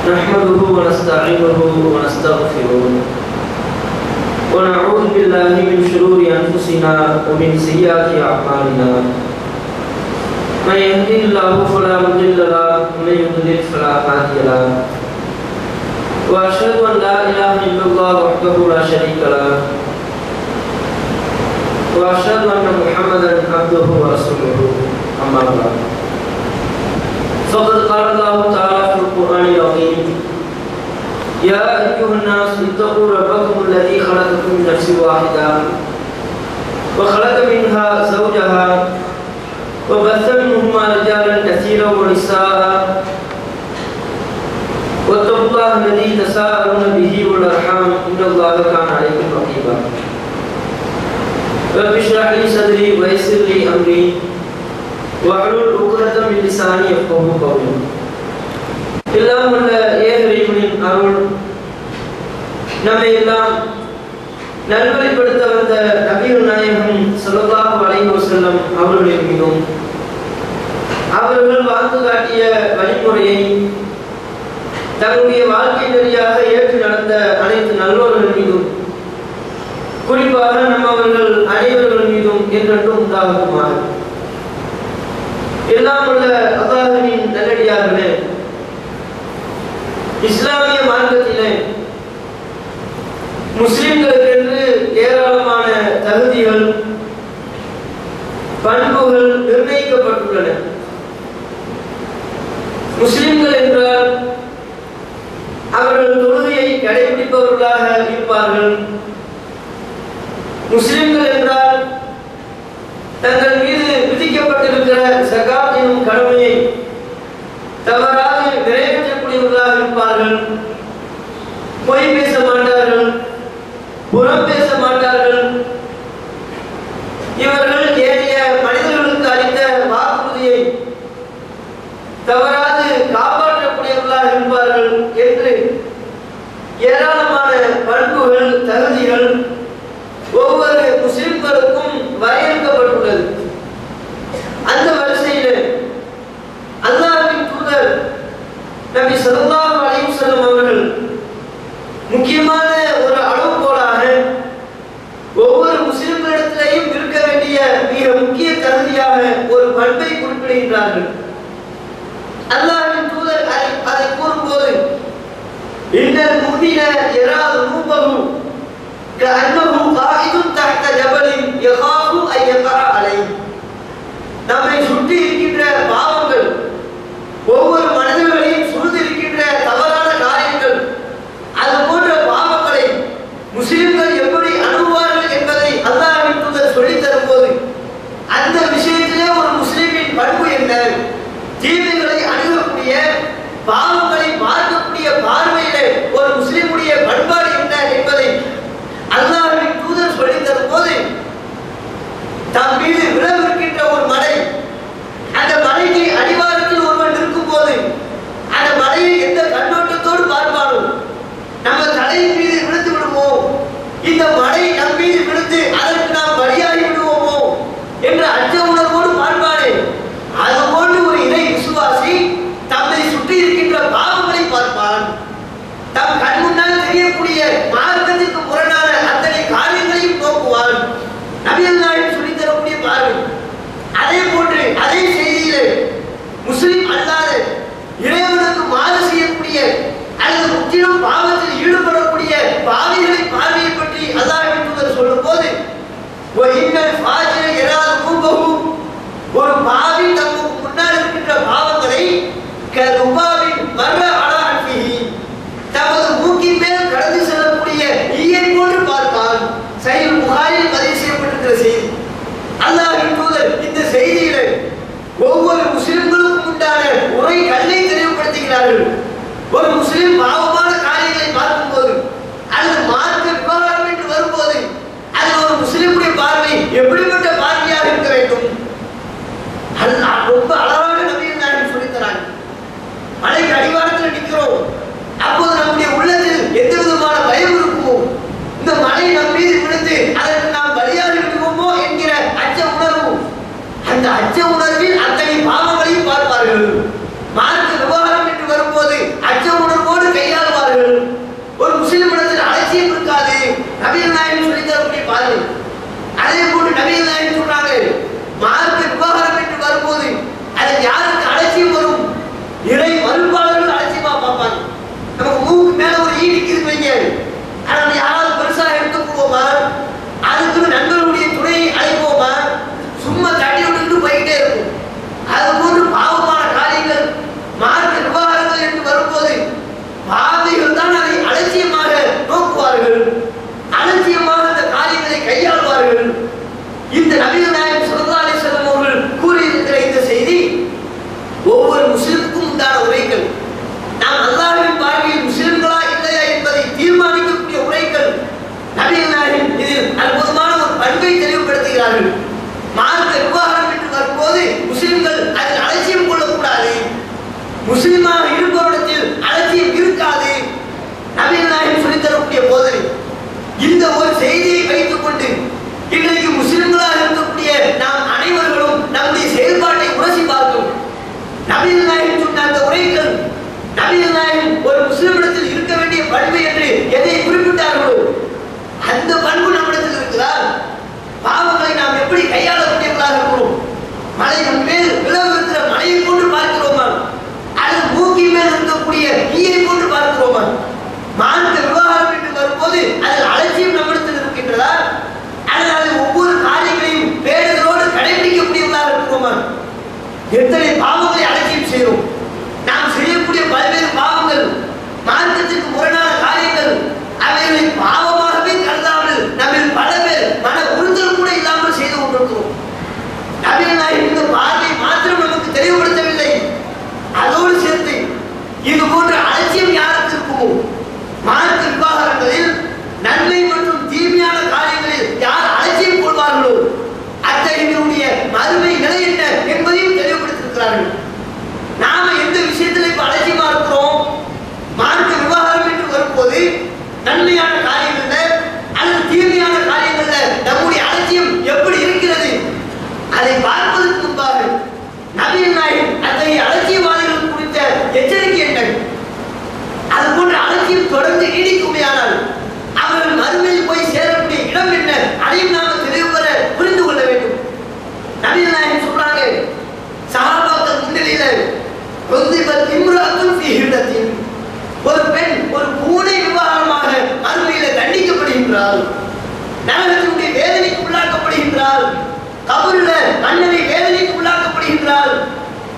نحمده ونستعينه ونستغفره ونعوذ بالله من شرور أنفسنا ومن سيئات أعمالنا من يهده الله فلا مضل له ومن يضلل فلا هادي له وأشهد أن لا إله إلا الله وحده لا شريك له وأشهد أن محمدا عبده ورسوله أما بعد فقد قال الله تعالى في القرآن العظيم يا أيها الناس اتقوا ربكم الذي خلقكم من نفس واحدة وخلق منها زوجها وبث منهما رجالا كثيرا ونساء واتقوا الله الذي تساءلون به والأرحام إن الله كان عليكم رقيبا رب اشرح لي صدري ويسر لي أمري واحلل عقدة من لساني يفقهوا قولي எல்லாம் உள்ள ஏகரிவனின் அருள் நம்மை எல்லாம் நல்வழிப்படுத்த வந்த நபிகள் நாயகம் ஸல்லல்லாஹு அலைஹி வஸல்லம் அவர்களின் மீதும் அவர்கள் வாழ்ந்து காட்டிய வழிமுறையை தங்களுடைய வாழ்க்கை நெறியாக ஏற்று நடந்த அனைத்து நல்லோர்கள் மீதும் குறிப்பாக நம்மவர்கள் அனைவர்கள் மீதும் என்றென்றும் உண்டாகுமாக. எல்லாம் உள்ள அல்லாஹ்வின் நல்லடியார்களே, இஸ்லாமிய மார்க்கத்திலே முஸ்லிம்களுக்கென்று ஏராளமான தகுதிகள் பண்புகள் நிர்ணயிக்கப்பட்டுள்ளன. முஸ்லிம்கள் என்றால் அவர்கள் தொழுகையை கடைபிடிப்பவர்களாக இருப்பார்கள். முஸ்லிம்கள் என்றால் தங்கள் மீது விதிக்கப்பட்டிருக்கிற ஸகாத் எனும் கடமையை தவறாக நிறைவேற்றக்கூடியவர்களாக இருப்பார்கள். பொய் பேச மாட்டார்கள், புறம் பேச மாட்டார்கள். இவர்கள் ஏனைய மனிதர்களுக்கு அளித்த வாக்குறுதியை தவறாது காப்பாற்றக்கூடியவர்களாக இருப்பார்கள் என்று ஏராளமான பண்புகள் தகுதிகள் ஒவ்வொரு முஸ்லிம்களுக்கும் வரையறுக்கப்பட்டுள்ளது. அந்த வரிசையில் அல்லாஹ்வின் தூதர் நபி ஸல்லல்லாஹு அலைஹி வஸல்லம் அவர்கள் முக்கியமான ஒரு அளவுகோலாக ஒவ்வொரு முஸ்லிம்களிடத்திலேயும் இருக்க வேண்டிய மிக முக்கிய தகுதியாக ஒரு பண்பை குறிப்பிடுகின்றார்கள். அல்லாஹ்வின் தூதர் அதை கூறும்போது இன்னல் முஃமின யரா ذنوبஹு கஅன்னஹு காயிதுன் தஹ்த ஜபலின் யகாஃபு அன் யகஅ அலைஹி. நம்மை சுற்றி இருக்கின்ற பாவங்கள், ஒவ்வொரு மனிதர்களையும் சூழ்ந்திருக்கின்ற தவறான காரியங்கள், அது போன்ற பாவங்களை முஸ்லிம்கள் எப்படி அணுகுவார்கள் என்பதை அல்லாஹ்வின் தூதர் சொல்லித் தரும்போது அந்த விஷயத்திலே ஒரு முஸ்லிமின் பண்பு என்ன, தீமைகளை அணுகக்கூடிய பாவங்களை பார்க்கக்கூடிய பார்வையிலே ஒரு முஸ்லிமுடைய பண்பாடு என்ன என்பதை அல்லாஹ்வின் தூதர் சொல்லித் தரும்போது தம் மீது விழவிருக்கின்ற ஒரு மலை, அந்த மலைக்கு அடிவாரத்தில் ஒருவன் இருக்கும் போது அந்த மலையை எந்த கண்ணோட்டத்தோடு பார்ப்பானோ, நம்ம தலையின் மீது விழுந்து விடுமோ, இந்த மலை நம் மீது விழுந்து அதற்கு நாம் பலியாகி விடுவோமோ என்ற அச்ச உணர்வோடு பார்ப்பானே, அதுபோன்று ஒரு இறை விசுவாசி தம்மை சுற்றி இருக்கின்ற பாவங்களை பார்ப்பான். தம் கண் முன்னால் தெரியக்கூடிய மார்க்கத்திற்கு முரணான அத்தனை காரியங்களையும் நோக்குவான். நபிகள் நாயகம் சொல்லித் தரக்கூடிய பார்வை. அதே போன்று அதே செய்தியிலே முஸ்லிம் அல்லாத இறைவனுக்கு மாறு செய்யக்கூடிய அல்லது முற்றிலும் பாவத்தில் ஈடுபடக்கூடிய பாவிகளை பார்வையை பற்றி அல்லாஹ்வின் தூதர் சொல்லும் போது ஒரு பாவி தமக்கு முன்னால் இருக்கின்ற பாவங்களை தமது மூக்கின் மேல் கடந்து செல்லக்கூடிய ஈயை போன்று பார்ப்பான். சஹீஹ் புகாரியில் பதிவு செய்யப்பட்டிருக்கிற செய்தி. அல்லாஹ்வின் தூதர் இந்த செய்தியில ஒவ்வொரு முஸ்லிம்களுக்கும் உண்டான உரை கல்லை தெளிவுபடுத்துகிறார்கள். ஒரு முஸ்லிம் பாவமான காரியங்களை பார்க்கும்போது அல்லது மார்க்க விவகாரம் என்று வரும்போது அது ஒரு முஸ்லிமுடைய பார்வை எப்படிப்பட்ட பார்வையாக இருக்க வேண்டும்? ரொம்ப அழகான நபிகள் நாயகம் சொல்லித் தராங்க. மலைக்கு அடிவாரத்தில் நிற்கிறோம், அப்போது நம்முடைய உள்ளத்தில் எந்த விதமான பயம் இருக்குமோ, இந்த மலை நம் மீது விழுந்து அதற்கு நாம் பலியாகி விடுவோமோ என்கிற அச்ச உணர்வு, அந்த அச்ச உணர்வில் அத்தனை பாவங்களையும் பார்ப்பார்கள். மார்க்க விவகாரம் என்று வரும்போது அச்ச உணர்வோடு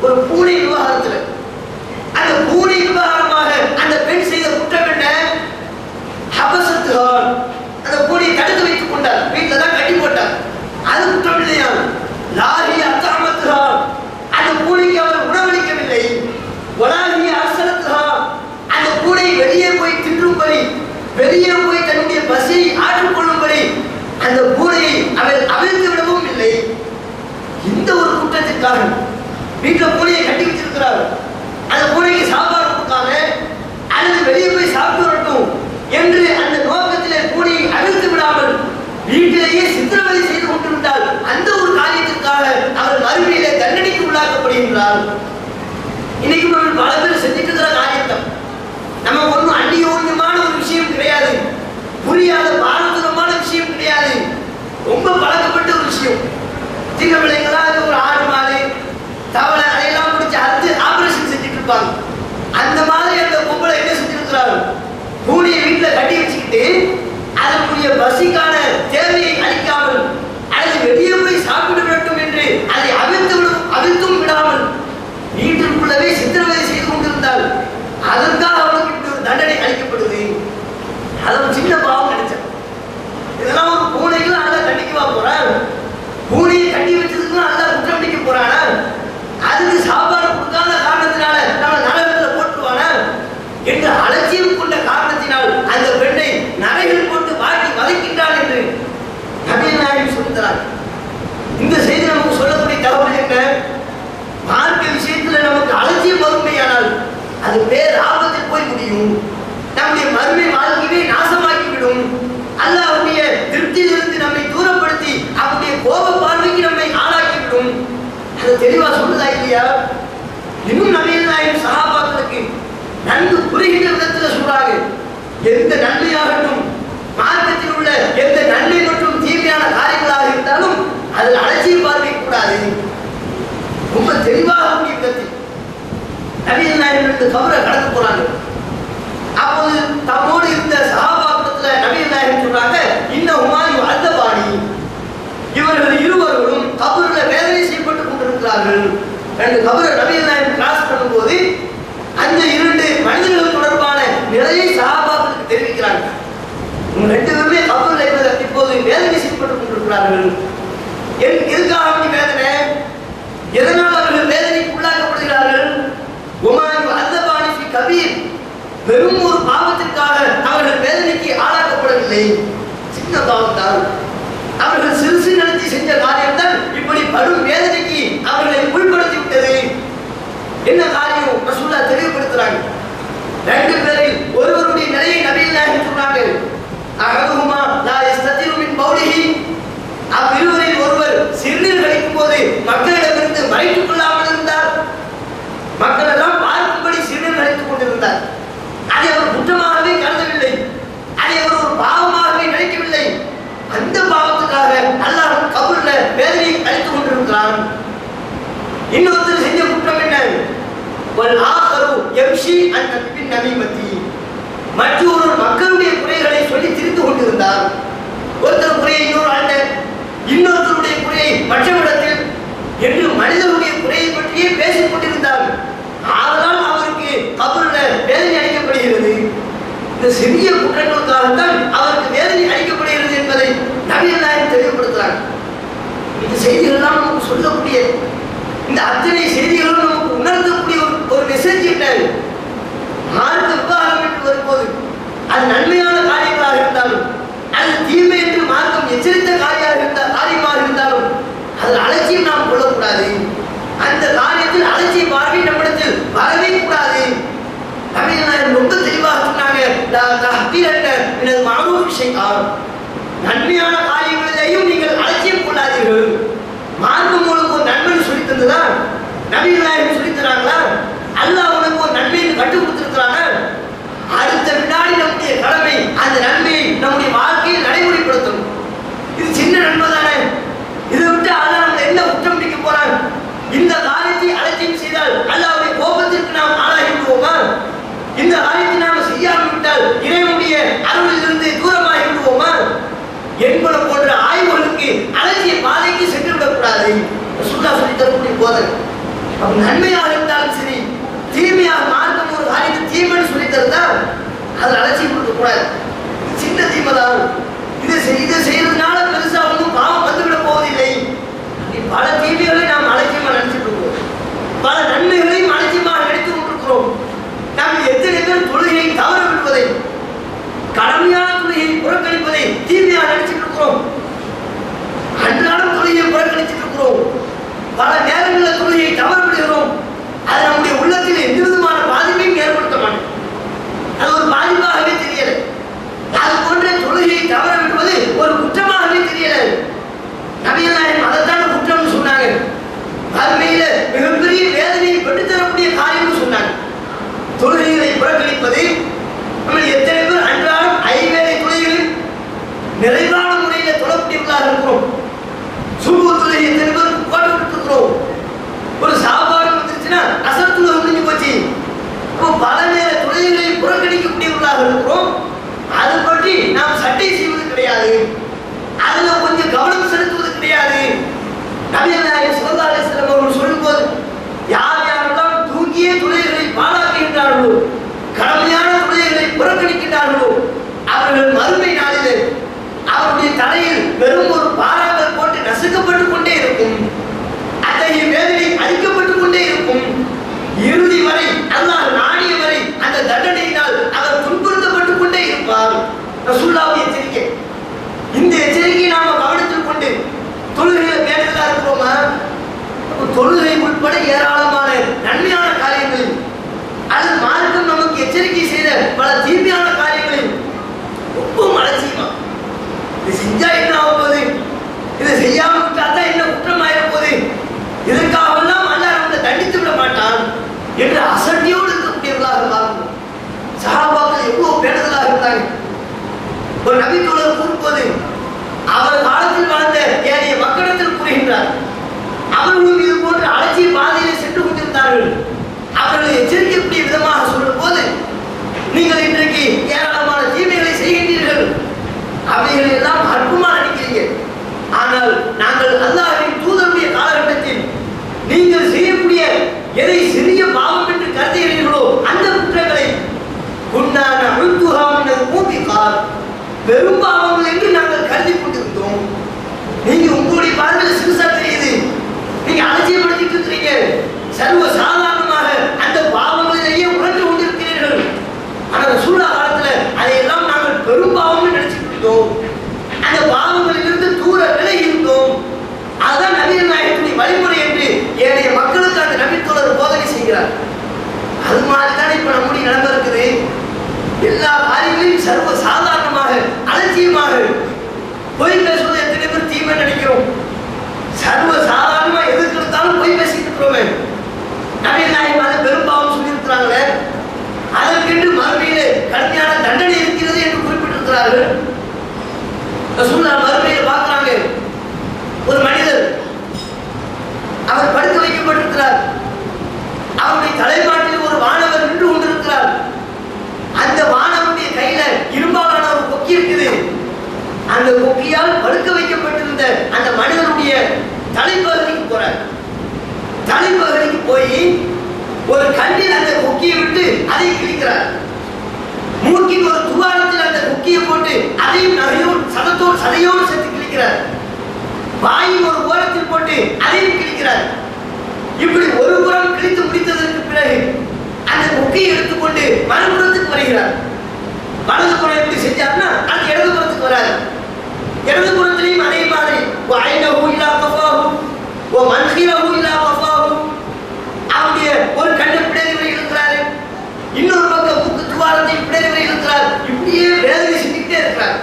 ஒரு பூனை விவகாரத்துல. அந்த பூனை விவகாரமாக அந்த பெண் செய்த குற்றம் என்ன? ஹபசத்துஹால், அந்த பூனையை தடுத்து வைத்துக் கொண்டார், வீட்டில் தான் கட்டி போட்டார். அது குற்றம் இல்லையா? லாஹி அத்தாமத்துஹால், அந்த பூனைக்கு அவர் உணவளிக்கவில்லை. வலாஹி அர்சலத்துஹால், அந்த பூனை வெளியே போய் தின்றும்படி, வெளியே போய் தன்னுடைய பசியை ஆற்றிக் கொள்ளும்படி அந்த பூனையை அவர் அவிழ்த்து விடவும் இல்லை. இந்த ஒரு குற்றத்திற்காக வீட்டில் பூனையை கட்டி வச்சிருக்கிறார். அந்த பூனைக்கு சாப்பாடு கொடுக்காம அல்லது வெளியே போய் சாப்பிட்டு வரட்டும் என்று அந்த நோக்கத்திலே பூனையை அவிழ்த்து விடாமல் வீட்டிலேயே சித்திரவதை செய்து கொண்டிருந்தால் அந்த ஒரு காரியத்திற்காக அவர் மறுமையிலே தண்டனைக்கு உள்ளாக்கப்படுகின்றார். இன்னைக்கு நம்ம பல பேர் செஞ்சுட்டு இருக்கிற காரியத்தை நம்ம ஒன்றும் அந்நியோன்யமான ஒரு விஷயம் கிடையாது, புரியாத பாரதூரமான விஷயம் கிடையாது, ரொம்ப பழக்கப்பட்ட ஒரு விஷயம். சின்ன பிள்ளைங்களா ஒரு 6 மாடு தவளை அதையெல்லாம் முடிச்சு அறுத்து ஆபரேஷன் செஞ்சுட்டு இருப்பாங்க. அந்த மாதிரி அந்த பொம்பளை என்ன செஞ்சிருக்கிறாரு? பூனையை வீட்டில் கட்டி வச்சுக்கிட்டு அதற்குரிய பசிக்கான தேவையை அளிக்காமல் அல்லது வெளியே போய் சாப்பிட வேண்டும் என்று அதை அவிழ்த்தும் விடாமல் வீட்டிற்குள்ளவே சித்திரவதை செய்து கொண்டிருந்தால் அதற்காக அவனுக்கு ஒரு தண்டனை அளிக்கப்படுது. அதை ஒரு சின்ன பாவம் நினைச்சேன். இதெல்லாம் ஒரு பூனைக்கு நல்லா கண்டிக்கவா போறான்? பூனையை கட்டி வச்சதுக்கு நல்லா குற்றம் பிடிக்க போறானா? அதுக்கு சாப்பாடு கொடுக்காத காரணத்தினால நம்ம நரகத்தில் போட்டுருவானா என்று அலட்சியம் கொண்ட காரணத்தினால் அந்த பெண்ணை நரைகள் போட்டு வாட்டி வதைக்கின்றான் என்று நபிகள் நாயகம் சொல்கிறார். இந்த செய்தி நமக்கு சொல்லக்கூடிய தகவல் என்ன? மார்க்க விஷயத்துல நமக்கு அலட்சியம் வருமையானால் அது பேர் ஆபத்தில் போய் முடியும். நம்முடைய மறுமை வாழ்க்கையை நாசமாக்கிவிடும். அல்லாஹ்வுடைய திருப்தியிலிருந்து நம்மை தூரப்படுத்தி அவருடைய கோப பார்வைக்கு நம்மை ஆளாக்கிவிடும். அது தெளிவா சொல்லுதா இல்லையா? இன்னும் நபிகள் நாயகம் சஹாபாக்களுக்கு நன்கு புரிகின்ற விதத்தில் சொல்றாங்க. எந்த நன்மையாகட்டும், மார்க்கத்தில் உள்ள எந்த நன்மை மற்றும் தீமையான காரியங்களாக இருந்தாலும் அதில் அலட்சிய பார்வை கூடாது. ரொம்ப தெளிவாக கூடிய விதத்தில் நபிகள் நாயகம் கபரை கடந்து போறாங்க. அப்போது தம்மோடு இருந்த சஹாபாக்களத்துல நபிகள் நாயகம் சொல்றாங்க, இன்னஹுமாயு அத்தபானி, இவர்கள் இருவர்களும் கபரில் வேதனை செய்யப்பட்டு கொண்டிருக்கிறார்கள். ரெண்டு கபரை நபிகள் நாயகம் கிராஸ் பண்ணும்போது அந்த 2 மனிதர்கள் தொடர்பான நிலையை சஹாபாக்களுக்கு தெரிவிக்கிறாங்க. ரெண்டு பேருமே கபரில் இப்போது வேதனை செய்யப்பட்டு கொண்டிருக்கிறார்கள். எதுக்காக வேதனை? எதனால் அவர்கள் வேதனைக்கு உள்ளாக்கப்படுகிறார்கள்? உமாயு அத்தபானி ஃபி கபீர், வெறும் ஒரு பாவத்திற்காக அவர்கள் வேதனைக்கு ஆளாக்கப்படவில்லை. சின்ன பாவம் தான். அவர்கள் சிறுசு நடத்தி செஞ்ச காரியம் தான் இப்படி படும் வேதனைக்கு அவர்களை உள்படுத்தி விட்டது. என்ன காரியம் ரசூலுல்லாஹ் தெளிவுபடுத்துறாங்க. 2 பேரில் ஒருவருடைய நிலையை நபிகள் நாயகம் சொன்னாங்க. அஹதுஹுமா லா யஸ்ததிரு மின் பௌலிஹி, அவ்விருவரில் ஒருவர் சிறுநீர் கழிக்கும் போது மக்களிடமிருந்து மறைத்துக் கொள்ளாமல் இருந்தார். மக்கள் எல்லாம் பார்க்கும்படி சிறுநீர் கழித்துக் கொண்டிருந்தார். அதை அவர் குற்றமாகவே கருதவில்லை, அதை அவர் ஒரு பாவமாகவே நினைக்கவில்லை. அந்த பாவத்துக்காக அல்லாஹ் கபூர்ல வேதனை அளித்துக் கொண்டிருக்கிறான். இன்னொருத்தர் செஞ்ச குற்றம் என்ன? வல் ஆகரு யம்ஷி அன் நபீமத்தி, மற்றொரு மக்களுடைய குறைகளை சொல்லி திரிந்து கொண்டிருந்தார். ஒருத்தர் குறையை இன்னொரு ஆண்ட, இன்னொருத்தருடைய குறையை மற்றவிடத்தில் என்று மனிதனுடைய குறையை பற்றியே பேசிக் கொண்டிருந்தார். அதனால் அவருக்கு கபூர்ல வேதனை அளிக்கப்படுகிறது. இந்த சிறிய குற்றங்களுக்காகத்தான் அவருக்கு வேதனை அளிக்கப்படுகிறது என்பதை நபிகள் நாயகம் தெளிவுபடுத்துகிறார். இந்த செய்திகள் நமக்கு சொல்லக்கூடிய, இந்த அத்தனை செய்திகளும் நமக்கு உணர்த்தக்கூடிய ஒரு மெசேஜ் என்ன? மார்க்க விவகாரம் என்று வரும்போது அது நன்மையான காரியங்களாக இருந்தாலும், அது தீமை என்று மார்க்கம் எச்சரித்த காரியமாக இருந்தாலும் அதில் அலட்சியம் நாம் கொள்ளக்கூடாது. அந்த காரியத்தில் அலட்சிய பார்வை நம்மிடத்தில் வரவே கூடாது. நபிகள் நாயகம் ரொம்ப தெளிவாக சொன்னாங்க, நன்மையான காரியங்களிலேயும் நீங்கள் அலட்சியம் கொள்ளாதீர்கள். மார்க்கம் உங்களுக்கு ஒரு நன்மை சொல்லி தந்துதான் நபிகள் நாயகம் சொல்லி தராங்களா? அல்லாஹ் உனக்கு ஒரு நன்மையை கற்றுக் கொடுத்திருக்கிறாங்க. அடுத்த வினாடி நம்முடைய கடமை அந்த நன்மையை நம்முடைய வாழ்க்கையில் நடைமுறைப்படுத்தணும். இது சின்ன நன்மை தானே, இதை விட்டு அல்லாஹ் நம்ம என்ன குற்றம் பிடிக்க போறான்? இந்த காரியத்தை அலட்சியம் செய்தால் அல்லாஹ்வுடைய கோபத்திற்கு நாம் ஆளாகிவிடுவோமா? இந்த காரியத்தை நாம் செய்யாமல் விட்டால் இறைவனுடைய அருளிலிருந்து தூரமாகி விடுவோமா என்பது போன்ற ஆய்வுகளுக்கு அலட்சிய பாதைக்கு சென்று விடக்கூடாது. ரசூலுல்லாஹ் சொல்லி தரக்கூடிய போதனை. நன்மையாக இருந்தாலும் சரி, தீமையாக மார்க்கம் ஒரு காரியத்தை தீமைன்னு சொல்லி தருந்தா அதில் அலட்சியம் கொடுக்க கூடாது. சின்ன தீமை தான், இதை செய்யறதுனால பெருசா ஒன்றும் பாவம் வந்துவிட போவதில்லை. பல தீமைகளை நாம் அலட்சியமா நினைச்சிட்டு இருக்கோம், பல நன்மைகளையும் அலட்சியமாக நினைத்து கொண்டிருக்கிறோம். நாம் எத்தனை பேர் தொழுகையை தவற விடுவதை, கடமையான தொழுகையை புறக்கணிப்பதை தீமையாக நினைச்சிட்டு இருக்கிறோம். அன்றாடம் தொழுகையை புறக்கணிச்சிட்டு இருக்கிறோம். பல நேரங்களில் தொழுகையை தவற விடுகிறோம். அது நம்முடைய உள்ளத்தில் எந்த விதமான பாதிப்பையும் ஏற்படுத்த மாட்டோம். அது ஒரு பாதிப்பாகவே தெரியல. அது போன்ற தொழுகையை தவற விடுவது ஒரு குற்றமாகவே தெரியல. நபிகள் நாயகம் அதைத்தான் குற்றம்னு சொன்னாங்க. மறுமையில மிகப்பெரிய வேதனையை பெற்றுத்தரக்கூடிய காரியம்னு சொன்னாங்க. தொழுகைகளை புறக்கணிப்பது. நம்ம எத்தனை பேர் அன்றாடம் ஐவேளை தொழுகைகளில் நிறைவான முறையில் தொழக்கூடியவர்களாக இருக்கிறோம். சுபு தொழுகை எத்தனை பேர் போட்டு இருக்கிறோம். ஒரு சாப்பாடு வந்துருச்சுன்னா அசர் தொழுகை முடிஞ்சு போச்சு. பல நேர தொழுகைகளை புறக்கணிக்கக்கூடியவர்களாக இருக்கிறோம். அது பற்றி நாம் சட்டை செய்வது கிடையாது, அதுல கொஞ்சம் கவனம் செலுத்துவது கிடையாது. நபிகள் நாயகம் ஸல்லல்லாஹு அலைஹி வஸல்லம் அவர்கள் சொல்லும்போது, யார் யாரெல்லாம் தூங்கிய தொழுகைகளை பாழாக்குகின்றார்களோ, கடமையான தொழுகைகளை புறக்கணிக்கின்றார்களோ, அவர்கள் மறுமை நாளிலே அவருடைய தலையில் வெறும் ஒரு பாறாங்கல் போட்டு நசுக்கப்பட்டு கொண்டே இருக்கும். அத்தகைய வேதனை அளிக்கப்பட்டு கொண்டே இருக்கும். இறுதி வரை, அல்லாஹ் நாடிய வரை அந்த தண்டனையினால் அவர் துன்புறுத்தப்பட்டு கொண்டே இருப்பார். ரசூலுல்லாஹ்வுடைய எச்சரிக்கை. இந்த எச்சரிக்கையை நாம கவனித்துக் கொண்டு தொழுகையில் பேணுதலா இருக்கிறோமா? தொழுகை உட்பட ஏராளமான நன்மையான காரியங்களில், அல்லது மார்க்கம் நமக்கு எச்சரிக்கை செய்த பல தீமையான காரியங்களில் ரொம்ப அலட்சியமா, இது செஞ்சா என்ன ஆக போகுது, இதை செய்யாம விட்டாதான் என்ன குற்றமாயிர போகுது, இதற்காகலாம் அல்லாஹ் நம்மளை தண்டித்து விட மாட்டான் என்று அசட்டியோடு இருக்கக்கூடியவர்களாக மாறும். சஹாபாக்கள் எவ்வளவு பேணுதலாக இருந்தாங்க. ஒரு நபி தோழர் கூறும்போது, அவர் காலத்தில் வாழ்ந்த ஏனைய மக்களிடத்தில் கூறுகின்றார், அவர்களும் இது போன்ற அலட்சிய பாதையிலே சென்று கொண்டிருந்தார்கள். அவர்களை எச்சரிக்கக்கூடிய விதமாக சொல்லும் போது, நீங்கள் இன்றைக்கு ஏராளமான தீமைகளை செய்கின்றீர்கள், அவைகளை எல்லாம் அற்புதமாக நினைக்கிறீங்க. ஆனால் நாங்கள் அல்லாஹ்வின் தூதருடைய காலகட்டத்தில் நீங்கள் செய்யக்கூடிய எதை சிறிய பாவம் என்று கருதுகிறீர்களோ அந்த குற்றங்களை பெரும் பாவங்கள் என்று நாங்கள் கருதி கொண்டிருந்தோம். நீங்க உங்களுடைய பார்வையில் சிறுசா தெரியுது, நீங்க அலட்சியப்படுத்திட்டு இருக்கிறீங்க. சர்வ சாதாரணமாக அந்த பாவங்களிலேயே உணர்ந்து கொண்டிருக்கிறீர்கள். ஆனால் சூழா காலத்துல அதையெல்லாம் நாங்கள் பெரும் பாவங்கள் நினைச்சுட்டு இருந்தோம். அந்த பாவங்களிலிருந்து தூர விலகி இருந்தோம். அதுதான் நபிகள் நாயகத்தின் வழிமுறை என்று ஏனைய மக்களுக்கு அந்த நபித்தோழர் போதனை செய்கிறார். அது மாதிரி தானே இப்ப நம்முடைய நிலைமை இருக்குது. எல்லா காரியங்களையும் சர்வ சாதாரணமாக அலட்சியமாக பொய் பேசுவது எத்தனை பேர் தீமை நினைக்கிறோம். சர்வ சாதாரணமா எதுக்கு எடுத்தாலும் பொய் பேசிட்டு இருக்கிறோமே. நபிகள் நாயகம் அதை பெரும் பாவம் சொல்லி இருக்கிறாங்களே, அதற்கென்று மறுமையில கடுமையான தண்டனை இருக்கிறது என்று குறிப்பிட்டிருக்கிறார்கள். ரசூலுல்லாஹ் மறுமையில பார்க்கிறாங்க, ஒரு மனிதர் அவர் படுக்க வைக்கப்பட்டிருக்கிறார். அவருடைய தலைமாட்டில் ஒரு வானவர் நின்று கொண்டிருக்கிறார். அந்த வானவருடைய கையில இரும்பாலான ஒரு கொக்கி இருக்குது. அந்த கொக்கியால் படுக்க வைக்கப்பட்டிருந்த அந்த மனிதனுடைய தலைப்பகுதிக்கு போறார். தலைப்பகுதிக்கு போய் ஒரு கண்ணில் அந்த கொக்கியை விட்டு அதை கிழிக்கிறார். மூக்கின் ஒரு துவாரத்தில் அந்த கொக்கியை போட்டு அதையும் நகையோடு சதையோடு சேர்த்து கிழிக்கிறார். வாயின் ஒரு ஓரத்தில் போட்டு அதையும் கிழிக்கிறார். இப்படி ஒரு புறம் கிழித்து முடித்ததற்கு பிறகு அந்த கொக்கியை எடுத்துக்கொண்டு மறுபுறத்துக்கு வருகிறார். வலது புறம் எப்படி செஞ்சார்னா அது இடது புறத்துக்கு வராது. இடது புறத்திலையும் அதே மாதிரி அவருடைய ஒரு கண்ணை பிடரி வரை இழுக்கிறாரு, இன்னொரு பக்கம் மூக்கு துவாரத்தை பிடரி வரை இழுக்கிறார். இப்படியே வேதனை செஞ்சுக்கிட்டே இருக்கிறார்.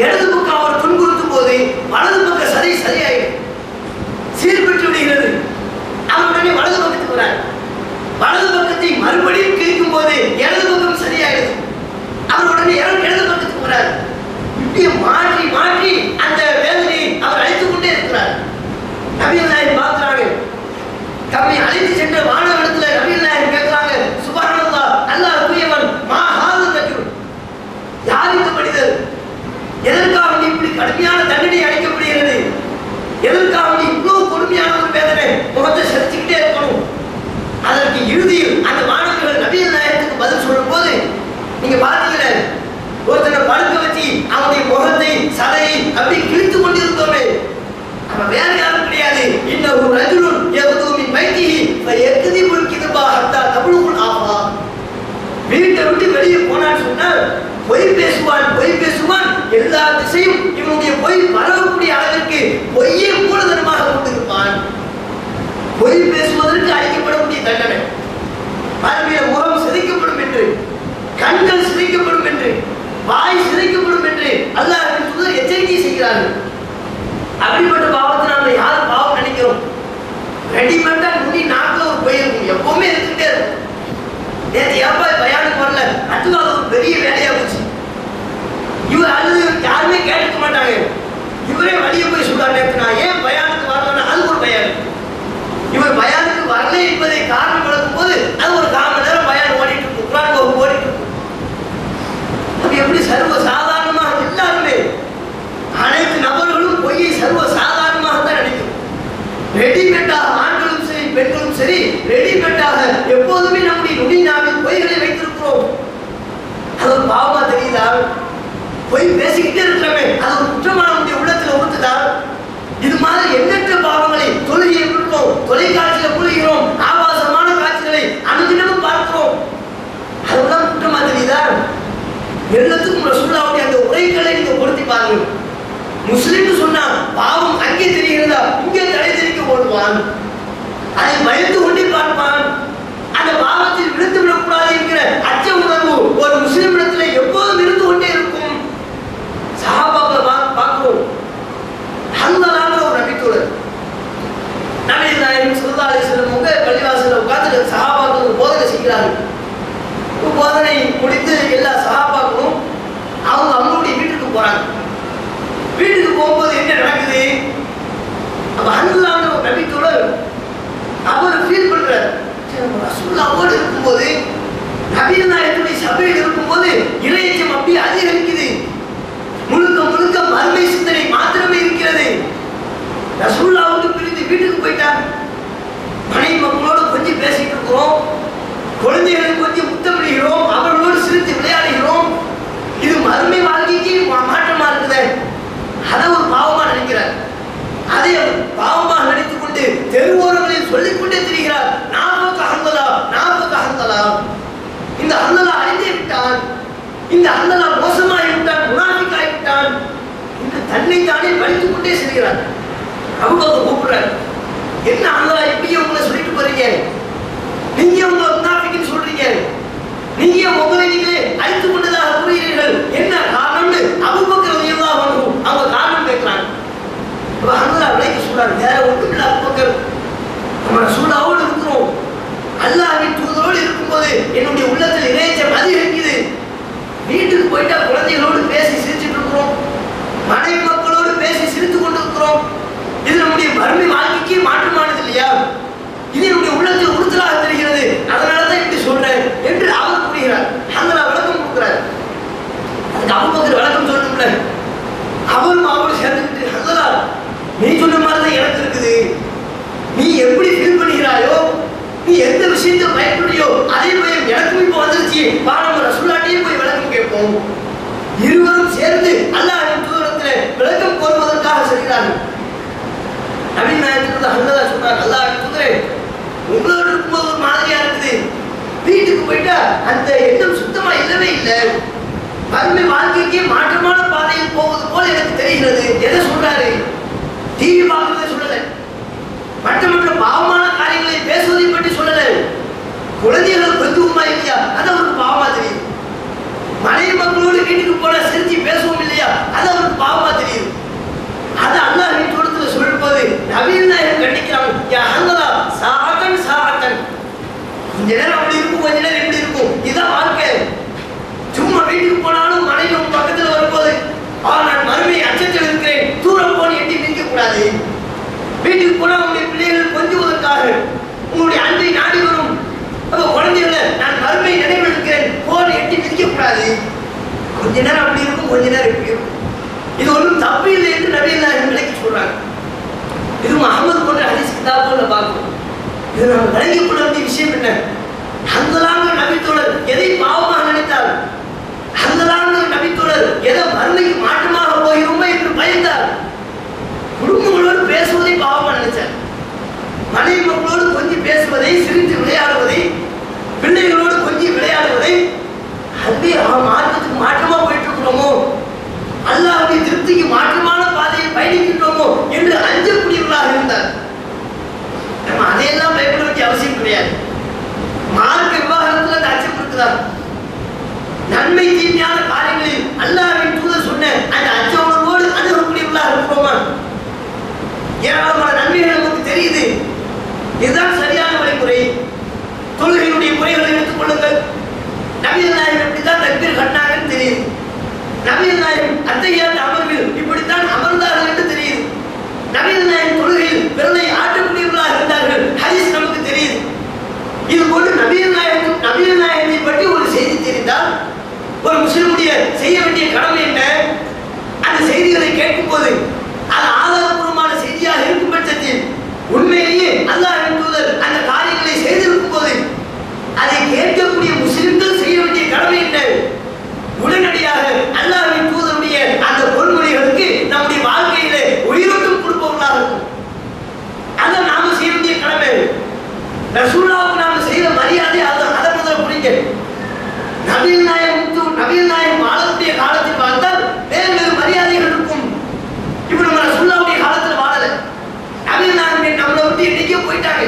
இடது பக்கம் அவர் துன்புறுத்தும் போது வலது பக்க சரியாயிடும், சீர்பெற்று விடுகிறது. அவர் உடனே வலது பக்கத்துக்கு வரார். வலது பக்கத்தை மறுபடியும் கிழிக்கும் போது இடது பக்கம் சரியாயிடுது. அவர் உடனே இடது பக்கத்துக்கு வரார். இப்படியே மாற்றி மாற்றி அந்த வேதனையை அவர் அழைத்துக் கொண்டே இருக்கிறார். நபிகள் நாயகம் பார்க்கிறாங்க. தம்மை அழைத்து சென்ற வானவரிடத்துல நபிகள் நாயகம் கேட்கிறாங்க, சுப்ஹானல்லாஹ், அல்லாஹ் தூயவன், மா ஹாதா ரஜுல், யார் இந்த மனிதர், எதற்காக இப்படி கடுமையான தண்டனை அளிக்கப்படுகிறது, எதற்காக இவ்வளவு கொடுமையான ஒரு வேதனை, முகத்தை செலுத்திக்கிட்டே இருக்கணும், நீங்க பாத்தீங்களே, ஒருத்தனை படுக்க வச்சு அவனுடைய முகத்தை சதையை அப்படி கிழித்து கொண்டிருந்தோமே, அவன் வேற யாரும் கிடையாது. இன்னொரு ரஜுலுன் யகுதுமி பைத்திஹி ஃபயக்திபுல் கிதபா ஹத்தா தப்லுகுல் ஆஃபா. வீட்டை விட்டு வெளியே போனான்னு சொன்னால் பொய் பேசுவான். எல்லா திசையும் இவனுடைய பொய் பரவக்கூடிய அளவிற்கு பொய்யே மூலதனமாக கொண்டிருப்பான். பொய் பேசுவதற்கு அளிக்கப்படக்கூடிய தண்டனை, அவருடைய முகம் சிதைக்கப்படும் என்று, கண்கள் சிதைக்கப்படும் என்று, வாய் சிதைக்கப்படும் என்று அல்லாஹ்வின் தூதர் எச்சரிக்கை செய்கிறார்கள். அப்படிப்பட்ட பாவத்தை நாம யாரும் பாவம் நினைக்கிறோம்? ரெடிமேட்டா முடி நாக்கில் ஒரு பொய் இருக்கும், எப்பவுமே இருந்துட்டே இருக்கும். நேற்று ஏப்பா பயானுக்கு வரல, அதுவும் அது ஒரு பெரிய வேலையா போச்சு. இவர் அழுது யாருமே கேட்க மாட்டாங்க. இவரே வெளியே போய் சொல்றாரு, நேற்று நான் ஏன் பயானுக்கு வரலன்னா அது ஒரு பயான். இவர் பயானுக்கு வரல என்பதை காரணம் விளக்கும் போது அது ஒரு 1/4 மணி நேரம் பயான் ஓடிட்டு இருக்கும், குர்ஆன் வகுப்பு ஓடிட்டு இருக்கும். அது எப்படி சர்வ சாதாரணமாக எல்லாருமே அனைத்து நபர்களும் பொய்யை சர்வ சாதாரணமாக தான் நினைக்கும். ரெடிமேட்டாக ஆண்களும் சரி பெண்களும் சரி ரெடிமேட்டாக எப்போதுமே நம்முடைய நுனி நாவில் பொய்களை வைத்திருக்கிறோம். அது ஒரு பாவமா தெரியுதா? பொய் பேசிக்கிட்டே இருக்கிறோமே, அது ஒரு குற்றமான நம்முடைய உள்ளத்தில் ஊத்துதா? இது மாதிரி எண்ணற்ற பாவங்களை தொழுகையை விடுறோம், தொலைக்காட்சியில் மூழ்கிறோம், ஆபாசமான காட்சிகளை அனுதினமும் பார்க்கிறோம். அதெல்லாம் குற்றமா தெரியுதா? எல்லாத்துக்கும் ரசூலுல்லாஹ்வுடைய அந்த உரைகளை நீங்க பொருத்தி பாருங்க. முஸ்லிம் சொன்னா பாவம் அங்கே தெரிகிறதா, இங்கே தடை தெரிவிக்க ஓடுவான். அதை பயந்து கொண்டே பார்ப்பான். அந்த பாவத்தில் விழுந்து விடக்கூடாது என்கிற அச்ச உணர்வு ஒரு முஸ்லிம் இடத்துல எப்போதும் இருந்து கொண்டே இருக்கும். சஹாபாக்களை பார்க்கிறோம். ஹன்ஸலாங்கிற ஒரு நபித்தோழர், நபி நாயகம் ஸல்லல்லாஹு அலைஹி வஸல்லம் உங்க பள்ளிவாசல்ல உட்கார்ந்து சஹாபாக்களுக்கு போதனை செய்கிறார்கள். போதனை முடித்து எல்லா சஹாபாக்களும் அவங்களுடைய வீட்டுக்கு போறாங்க. வீட்டுக்கு போகும்போது என்ன நடக்குது? அப்ப ஹன்ஸலாங்கிற ஒரு நபித்தோழர் அவர் ஃபீல் பண்றார், ரசூலுல்லாஹ்வோடு இருக்கும்போது, நபிகள் நாயகத்துடைய சபையில் இருக்கும்போது இறையச்சம் அப்படியே அதிகரிக்குது. முழுக்க மறுமை சிந்தனை மாத்திரமே இருக்கிறது. ரசூலுல்லாஹ்வோடு பிரிந்து வீட்டுக்கு போயிட்டார். மனைவி மக்களோடு கொஞ்சம் பேசிட்டு இருக்கிறோம், குழந்தைகளுக்கு கொஞ்சம் முத்தமிடுகிறோம், அவர்களோடு சிரித்து விளையாடுகிறோம். இது மறுமை வாழ்க்கைக்கு மாற்றமா இருக்குது. அதை ஒரு பாவமா நினைக்கிறார். அதை பாவமாக நினைத்துக் கொண்டு தெருவோரங்களில் சொல்லிக்கொண்டே திரிகிறார், நாபக ஹன்ஸலா. இந்த ஹன்ஸலா அழிந்தே விட்டான், இந்த ஹன்ஸலா மோசமாகி விட்டான், முனாஃபிக்காகி விட்டான் என்று தன்னை தானே படித்துக் கொண்டே செல்கிறார். அபூபக்கர் கூப்பிடுறார், என்ன ஹன்ஸலா இப்படியே உங்களை சொல்லிட்டு போறீங்க? நீங்க உங்களை முனாஃபிக்னு சொல்றீங்க, நீங்க உங்களை நீங்களே அழித்துக் கொண்டதாக கூறுகிறீர்கள், என்ன காரணம்னு அபூபக்கர் ரலியல்லாஹு அன்ஹு அவங்க காரணம் கேட்கிறாங்க. ஹன்ஸலா விலைக்கு சொல்றாரு, வேற ஒன்றும் இல்லை அபூபக்கர், நம்ம ரசூலுல்லாஹ்வோடு இருக்கிறோம், அல்லாஹ்வின் தூதரோடு இருக்கும்போது என்னுடைய உள்ளத்தில் இறையச்சம் அதிகரிக்குது. வீட்டுக்கு போயிட்டா குழந்தைகளோடு பேசி சிரிச்சுட்டு இருக்கிறோம், மனைவி மக்களோடு பேசி சிரித்து கொண்டு இருக்கிறோம். இது நம்முடைய மறுமை வாழ்க்கைக்கு மாற்றமானது இல்லையா? இது என்னுடைய உள்ளத்தில் உறுத்தலாக தெரிகிறது, அதனாலதான் இப்படி சொல்றேன் என்று அவர் கூறுகிறார். ஹன்ஸலா விளக்கம் கொடுக்கிறார். அதுக்கு அபூபக்கர் விளக்கம் சொல்லணும்ல, அவரும் அவரோடு சேர்ந்துக்கிட்டு, ஹன்ஸலா நீ சொன்ன மாதிரிதான் எனக்கு இருக்குது, நீ எப்படி ஃபீல் பண்ணுகிறாயோ, நீ எந்த விஷயத்தை பயப்படுறியோ அதே பயம் எனக்கும் இப்போ வந்துருச்சு, நம்ம ரசூலுல்லாஹ்வையே போய் விளக்கம் கேட்போம். இருவரும் சேர்ந்து அல்லாஹ்வின் தூதரிடத்தில் விளக்கம் கோருவதற்காக செல்கிறார்கள். நபி நாயகம் ஹன்ஸலா சொல்றாங்க, அல்லாஹ்வின் தூதரே, உங்களோடு இருக்கும்போது ஒரு மாதிரியா இருக்குது, வீட்டுக்கு போயிட்டா அந்த எண்ணம் சுத்தமா இல்லவே இல்லை, மறுமை வாழ்க்கைக்கு மாற்றமான பாதையில் போவது போல எனக்கு தெரிகிறது. எதை சொல்றாரு? டிவி பார்க்கறதை சொல்லல, மற்ற பாவமான காரியங்களை பேசுவதை பற்றி சொல்லல, குழந்தைகள் கொஞ்சமா இல்லையா அது அவருக்கு பாவமா தெரியுது, மனைவி மக்களோடு வீட்டுக்கு போனா சிரிச்சு பேசுவோம் இல்லையா அது அவருக்கு பாவமா தெரியுது. அது அல்லாஹ்வின் தூதரத்துல சொல்லும்போது நபிகள் நாயகம் கண்டிக்கிறாங்க, யா ஹன்ஸலா சாஅத்தன், கொஞ்ச நேரம் அப்படி இருக்கும், கொஞ்ச நேரம் இப்படி இருக்கும், இதுதான் வாழ்க்கை. சும்மா வீட்டுக்கு போனாலும் மனைவி உங்க பக்கத்துல வரும்போது நான் மறுமை அச்சத்தில் இருக்கிறேன், தூரம் போன எட்டி நிற்க கூடாது. வீட்டுக்கு போனா உங்களுடைய பிள்ளைகள் கொஞ்சுவதற்காக உங்களுடைய அன்பை நாடி வரும். அப்ப குழந்தைகளை நான் மறுமை நினைவில் இருக்கிறேன், போன எட்டி நிற்க கூடாது. கொஞ்ச நேரம் அப்படி இருக்கும், கொஞ்ச நேரம் இப்படி இருக்கும். இது ஒன்றும் தப்பு இல்லை என்று நபிகள் நாயகம் விளக்கி சொல்றாங்க. இது முஹம்மது போன்ற ஹதீஸ் கிதாபுகளை பார்க்கணும். இது நாம் விளங்கிக் கொள்ள வேண்டிய விஷயம் என்ன? ஹன்ஸலாங்கிற நபித்தோழர் எதை பாவமாக நினைத்தார்? பயந்தார். குடும்பங்களோடு பேசுவதை பாவமா நினைச்சார். மனைவி மக்களோடு கொஞ்சம் பேசுவதை, சிரித்து விளையாடுவதை, பிள்ளைகளோடு கொஞ்சம் விளையாடுவதை, அதுவே மாற்றத்துக்கு மாற்றமா போயிட்டு இருக்கிறோமோ, அல்லாஹ்வுடைய திருப்திக்கு மாற்றமான பாதையை பயணிக்கின்றோமோ என்று அஞ்சக்கூடியவர்களாக இருந்தார். நம்ம அதையெல்லாம் பயப்பட வேண்டிய அவசியம் கிடையாது. மார்க்க விவாகரத்துல அந்த அச்சம் இருக்குதா? நன்மை தீமையான காரியங்களில் அல்லாஹ்வின் தூதர் சொன்ன அந்த அச்ச உணர்வோடு அணுகக்கூடியவர்களாக இருக்கிறோமா? ஏராளமான நன்மைகள் நமக்கு தெரியுது. இதுதான் சரியான வழிமுறை. தொழுகையுடைய முறைகளை எடுத்துக் கொள்ளுங்கள். நபிகள் நாயகம் இப்படித்தான் தக்பீர் கட்டினாங்கன்னு தெரியுது. நபிகள் நாயகம் அத்தஹியாத் அமர்வில் இப்படித்தான் அமர்ந்தார்கள் என்று தெரியுது. நபிகள் நாயகம் தொழுகையில் விரலை ஆட்டக்கூடியவர்களாக இருந்தார்கள், ஹதீஸ் நமக்கு தெரியுது. இது போன்று நபிகள் நாயகத்தை பற்றி ஒரு செய்தி தெரிந்தால் ஒரு முஸ்லிமுடைய செய்ய வேண்டிய கடமை என்ன? அந்த செய்திகளை கேட்கும் போது அது ஆதாரபூர்வமான செய்தியாக இருக்கும் பட்சத்தில், உண்மையிலேயே அல்லாஹ்வின் தூதர் அந்த காரியங்களை செய்திருக்கும் போது அதை கேட்கக்கூடிய முஸ்லிம்கள் செய்ய வேண்டிய கடமை என்ன? உடனடியாக அல்லாஹ்வின் தூதருடைய அந்த பொன்மொழிகளுக்கு நம்முடைய வாழ்க்கையில உயிரோட்டம் கொடுப்பவர்களாக இருக்கும். அதை நாம செய்ய வேண்டிய கடமை. ரசூலுல்லாஹ்வுக்கு நாம செய்த மரியாதை அதை முதல்ல புரியுங்க. நபிகள் நாயகம் வாழக்கூடிய காலத்தில் பார்த்தால் வேறு மரியாதைகள் இருக்கும். இப்ப நம்ம ரசூலுல்லாஹ்வுடைய காலத்தில் வாழல. நபிகள் நாயகம் நம்மளை விட்டு என்னைக்கோ போயிட்டாங்க,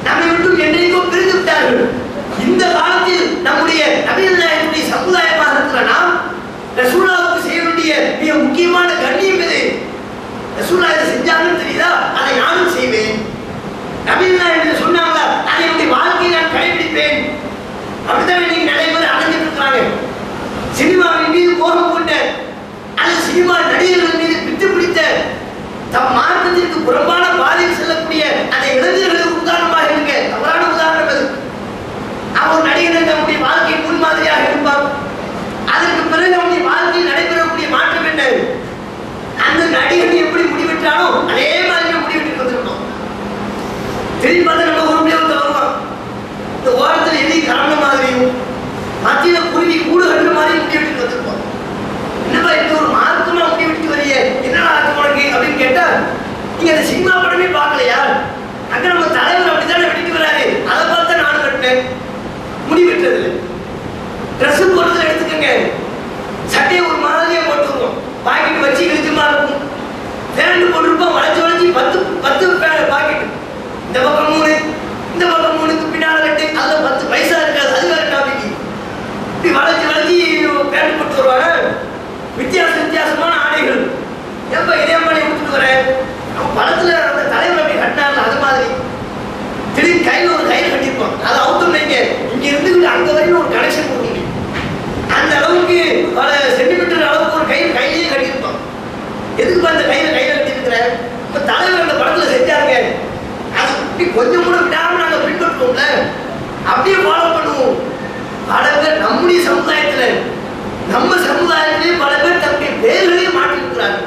நம்மை விட்டு என்னைக்கோ பிரிந்து விட்டார்கள். இந்த காலத்தில் நம்முடைய நபிகள் நாயகத்துடைய சமுதாயமாக இருக்கிற நாம் ரசூலுல்லாஹ்வுக்கு செய்ய வேண்டிய மிக முக்கியமான கண்ணியம் எது? ரசூலுல்லாஹ் இதை செஞ்சாங்கன்னு தெரியுதா, அதை நானும் செய்வேன். நபிகள் நாயகம் சொன்னாங்க, அதை என்னுடைய வாழ்க்கையை நான் கடைபிடிப்பேன். அப்படித்தான் இன்னைக்கு நிறைய பேர் அடைஞ்சிட்டு இருக்கிறாங்க. சினிமாவின் மீது கோபம் கொண்ட, அல்லது சினிமா நடிகர்கள் மீது பித்து பிடித்த, தம் மார்க்கத்திற்கு புறம்பான பாதையில் செல்லக்கூடிய அந்த இளைஞர்களுக்கு உதாரணமாக இருக்க தவறான உதாரணம் அது. அவர் நடிகர்கள் நம்முடைய வாழ்க்கையை முன்மாதிரியாக இருப்பார். அதற்கு பிறகு நம்முடைய வாழ்க்கையில் நடைபெறக்கூடிய மாற்றம் என்ன? அந்த நடிகர்கள் எப்படி முடிவெற்றானோ அதே மாதிரி முடிவெட்டு வந்துருக்கோம். திரும்பி பார்த்து நம்ம ஒரு முடிவு வருவான். இந்த ஓரத்தில் எலி கரண மாதிரியும் மத்தியில குருவி கூடு கட்டுற மாதிரி முடிவெட்டு வந்திருப்போம். என்னப்பா இந்த ஒரு மார்க்கமா முடிவெட்டு வரிய, என்னடா ஆச்சு உனக்கு அப்படின்னு கேட்டா, நீங்க அந்த சினிமா படமே பார்க்கலையா? அங்க நம்ம தலைவர் அப்படித்தானே வெட்டிட்டு வராரு, அதை பார்த்து நானும் கட்டினேன். முடி வெட்டுறதுல ட்ரெஸ் போடுறதுல எடுத்துக்கங்க, சட்டையை ஒரு மாதிரியா போட்டு வருவோம், பாக்கெட் வச்சு இழுத்துமா இருக்கும். பேண்ட் போட்டுருப்போம், வளைச்சு வளைச்சு 10 பாக்கெட், இந்த பக்கம் 3, இந்த பக்கம் 3, பின்னால 2, அதுல 10 பைசா இருக்காது. அது வேற டாபிக். இப்படி வளைச்சு வளைச்சு பேண்ட் போட்டு வருவாங்க. வித்தியாசமான ஆடைகள். எப்ப இதே மாதிரி கொடுத்துட்டு வரேன், நம்ம படத்துல அந்த தலைவர் அப்படி கட்டினாங்க, அது மாதிரி திடீர்னு கையில் ஒரு கயிறு கட்டிருப்போம். அதை அவுத்தம் நீங்க இங்க இருந்து அங்க வரைக்கும் ஒரு கனெக்ஷன் கொடுங்க. அந்த அளவுக்கு பல சென்டிமீட்டர் அளவுக்கு ஒரு கயிறு கையிலேயே கட்டியிருப்போம். எதுக்கு அந்த கையில கட்டிருக்கிற? இப்ப தலைவர் அந்த படத்துல செஞ்சாங்க, அது இப்படி கொஞ்சம் கூட விடாம நாங்க பின்பற்றுவோம்ல, அப்படியே ஃபாலோ பண்ணுவோம். பல பேர் நம்முடைய சமுதாயத்துல, நம்ம சமுதாயத்திலே பல பேர் தன்னுடைய பேர்களையும் மாற்றி இருக்கிறார்கள்.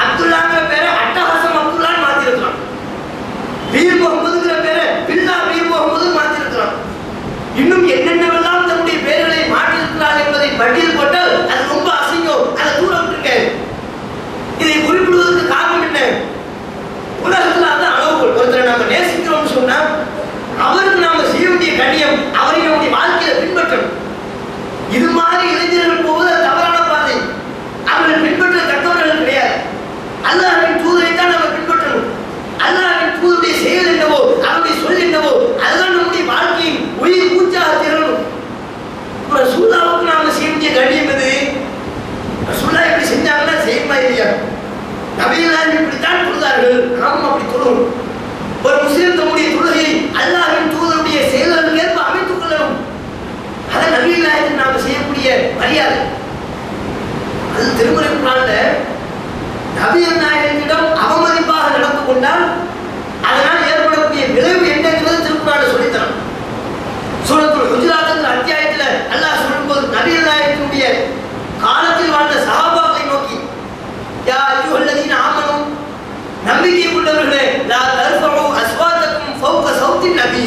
அப்துல்லாங்கிற பேரை அட்டஹாசம் அப்துல்லான்னு மாத்தி இருக்கிறான். பீர் முகமதுங்கிற பேரை பில்லா பீர் முகமது மாத்தி இருக்கிறான். இன்னும் என்னென்னவெல்லாம் தன்னுடைய பேர்களை மாற்றி இருக்கிறார் என்பதை பட்டியல் போட்டால் அது ரொம்ப அசிங்கம். அதை தூரம் விட்டுருங்க. இதை குறிப்பிடுவதற்கு காரணம் என்ன? உலகத்துல அந்த அளவுகள் ஒருத்தரை நாம நேசிக்கிறோம்னு சொன்னா அவருக்கு நாம செய்ய வேண்டிய கண்ணியம், அவரை நம்முடைய வாழ்க்கையில பின்பற்றணும். இது மாதிரி இளைஞர்கள் போவது தவறான பாதை. அவர்கள் பின்பற்ற தக்கவர்கள் கிடையாது. அல்லாஹ்வின் தூதரை தான் நம்ம பின்பற்றணும். அல்லாஹ்வின் தூதருடைய செயல் என்னவோ, அவருடைய சொல் என்னவோ, அதுதான் நம்முடைய வாழ்க்கையின் உயிர் மூச்சாக திகழணும். ரசூலுல்லாஹ்வுக்கு நாம செய்ய வேண்டிய கண்ணியம் எது? ரசூலுல்லாஹ் எப்படி செஞ்சாங்கன்னா செய்யுமா இல்லையா? நபிகள் நாயகம் இப்படித்தான் தொழுதார்கள், நாமும் அப்படி தொழுவோம். ஒரு முஸ்லிம் தம்முடைய தொழுகையை அல்லாஹ்வின் தூதருடைய செயல்களுக்கு ஏற்ப அமைத்துக் கொள்ளணும். அதை நபிகள் நாயகம் நாம செய்யக்கூடிய மரியாதை. அது திருமறை குர்ஆன்ல நபிகள் நாயகத்திடம் அவமதிப்பாக நடந்து கொண்டால் அதனால் ஏற்படக்கூடிய விளைவு என்னங்கிறது திருக்குர்ஆன்ல சொல்லித்தரும். சூரத்துல் ஹுஜராத் அத்தியாயத்துல அல்லாஹ் சொல்லும்போது நபிகள் நாயகத்தினுடைய காலத்தில் வாழ்ந்த சஹாபாக்களை நோக்கி, யா அய்யுஹல்லதீன ஆமனூ, நம்பிக்கை கொண்டவர்களே, லா தர்ஃபஉ அஸ்வாதக்கும் ஃபௌக ஸௌத்தின் நபி,